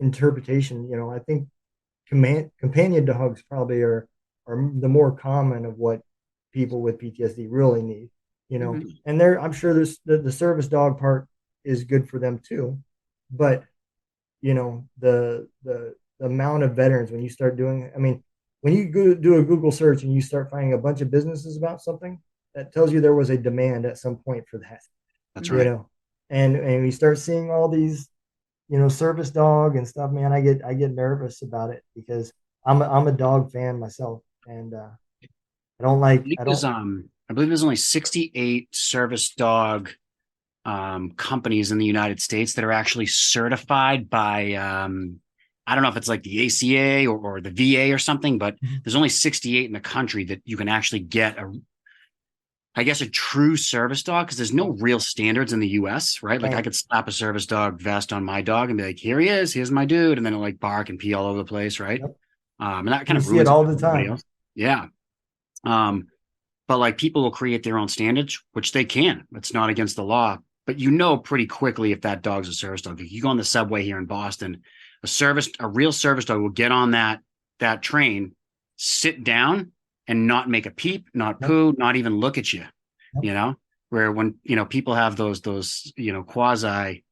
Speaker 2: interpretation. I think companion dogs probably are the more common of what people with PTSD really need. And I'm sure there's the service dog part is good for them too, but the amount of veterans when you start doing, I mean, when you go do a Google search and you start finding a bunch of businesses about something, that tells you there was a demand at some point for that.
Speaker 3: That's right.
Speaker 2: And we start seeing all these, service dog and stuff, man, I get nervous about it because I'm a dog fan myself, and
Speaker 3: I believe there's only 68 service dog companies in the United States that are actually certified by I don't know if it's like the ACA or the VA or something, but there's only 68 in the country that you can actually get a true service dog, because there's no real standards in the US, right? Like I could slap a service dog vest on my dog and be like, here he is, here's my dude, and then it'll like bark and pee all over the place, right?
Speaker 2: Yep.
Speaker 3: And that kind of
Speaker 2: ruins
Speaker 3: it
Speaker 2: all the time.
Speaker 3: Yeah. But like people will create their own standards, which they can. It's not against the law, but pretty quickly if that dog's a service dog. If you go on the subway here in Boston, a real service dog will get on that train, sit down, and not make a peep, not poo, not even look at you. Where when people have those quasi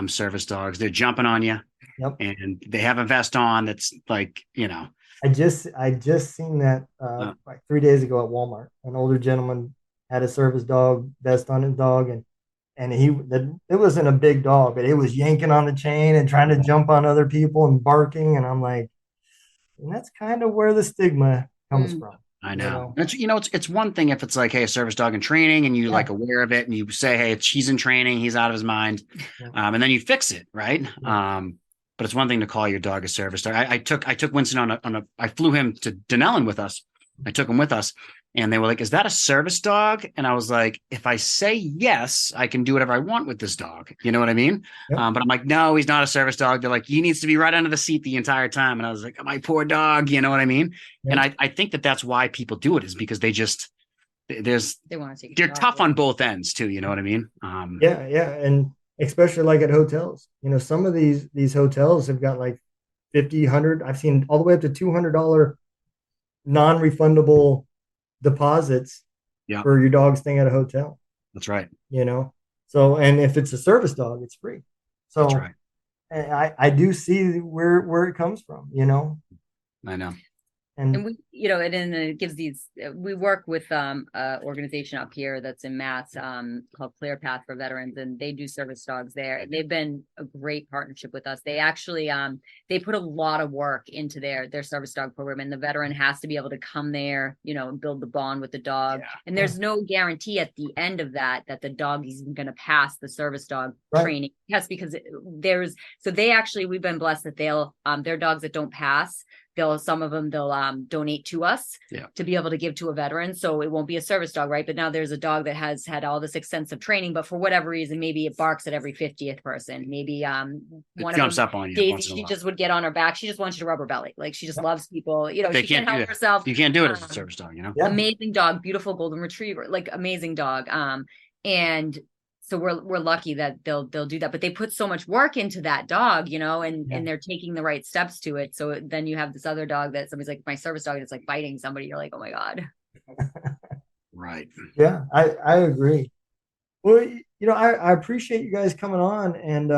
Speaker 3: service dogs, they're jumping on you, and they have a vest on that's like
Speaker 2: I just seen that like 3 days ago at Walmart. An older gentleman had a service dog vest on his dog, and it wasn't a big dog, but it was yanking on the chain and trying to jump on other people and barking. And I'm like, and that's kind of where the stigma comes from.
Speaker 3: I know. It's one thing if it's like, hey, a service dog in training, and you like aware of it, and you say, hey, he's in training, he's out of his mind, and then you fix it, right? But it's one thing to call your dog a service dog. I took Winston I flew him to Denellen with us. I took him with us, and they were like, is that a service dog? And I was like, if I say yes, I can do whatever I want with this dog. You know what I mean? But I'm like, no, he's not a service dog. They're like, he needs to be right under the seat the entire time. And I was like, my poor dog. You know what I mean? And I think that's why people do it, is because they want to they're tough on both ends too. You know what I mean?
Speaker 2: Yeah. And especially like at hotels, some of these hotels have got like 50, 100, I've seen all the way up to $200 non-refundable deposits for your dog staying at a hotel.
Speaker 3: That's right.
Speaker 2: So, and if it's a service dog, it's free. So
Speaker 3: that's right.
Speaker 2: And I do see where it comes from,
Speaker 3: I know.
Speaker 4: And we, and then it gives we work with an organization up here that's in Mass called Clear Path for Veterans, and they do service dogs there. And they've been a great partnership with us. They actually they put a lot of work into their service dog program, and the veteran has to be able to come there, and build the bond with the dog. Yeah. And there's no guarantee at the end of that the dog is going to pass the service dog training. Yes, because we've been blessed that they'll their dogs that don't pass, some of them they'll donate to us to be able to give to a veteran. So it won't be a service dog, right? But now there's a dog that has had all this extensive training, but for whatever reason, maybe it barks at every 50th person. Maybe one
Speaker 3: jumps
Speaker 4: of them,
Speaker 3: up on you.
Speaker 4: Daisy, she just would get on her back. She just wants you to rub her belly. Like she just loves people. She can't help herself.
Speaker 3: You can't do it as a service dog,
Speaker 4: Amazing dog, beautiful golden retriever, like amazing dog. And so we're lucky that they'll do that, but they put so much work into that dog, and they're taking the right steps to it. So then you have this other dog that somebody's like, my service dog, and it's like biting somebody. You're like, oh my God.
Speaker 3: Right.
Speaker 2: Yeah, I agree. Well, I appreciate you guys coming on, and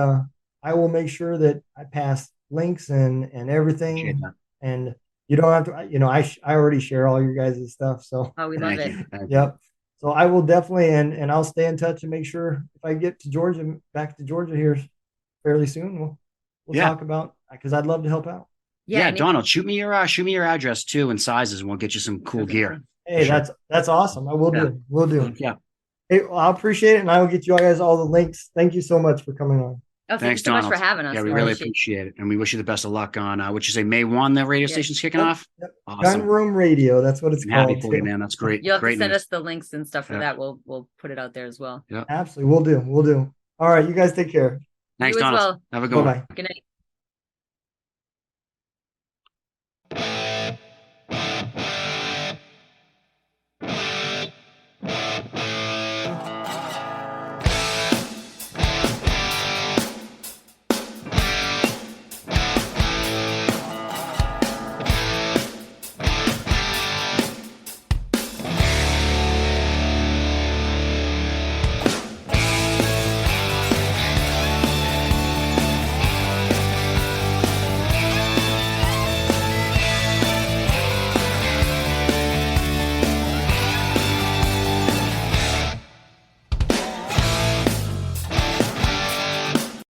Speaker 2: I will make sure that I pass links and everything. And you don't have to, I already share all your guys' stuff. So
Speaker 4: we love it.
Speaker 2: Yep. So I will definitely, and I'll stay in touch and make sure if I get to back to Georgia here fairly soon, we'll talk about, because I'd love to help out.
Speaker 3: Yeah, Donald, shoot me your address too and sizes, and we'll get you some cool gear.
Speaker 2: Hey, that's awesome. I will do. We'll do.
Speaker 3: Yeah.
Speaker 2: Hey, I appreciate it, and I will get you guys all the links. Thank you so much for coming on.
Speaker 4: Oh, thanks so much for having us.
Speaker 3: Yeah, we really appreciate it. And we wish you the best of luck on what you say, May 1, the radio station's kicking off.
Speaker 2: Yep. Awesome. Gun Room Radio, that's what it's called.
Speaker 3: Happy for you, man. That's great.
Speaker 4: You'll have
Speaker 3: to
Speaker 4: send us the links and stuff for that. We'll put it out there as well.
Speaker 3: Yeah.
Speaker 2: Absolutely. We'll do. All right, you guys take care.
Speaker 3: Thanks, Donald.
Speaker 4: Well.
Speaker 3: Have a good one.
Speaker 2: Bye-bye.
Speaker 4: Good night.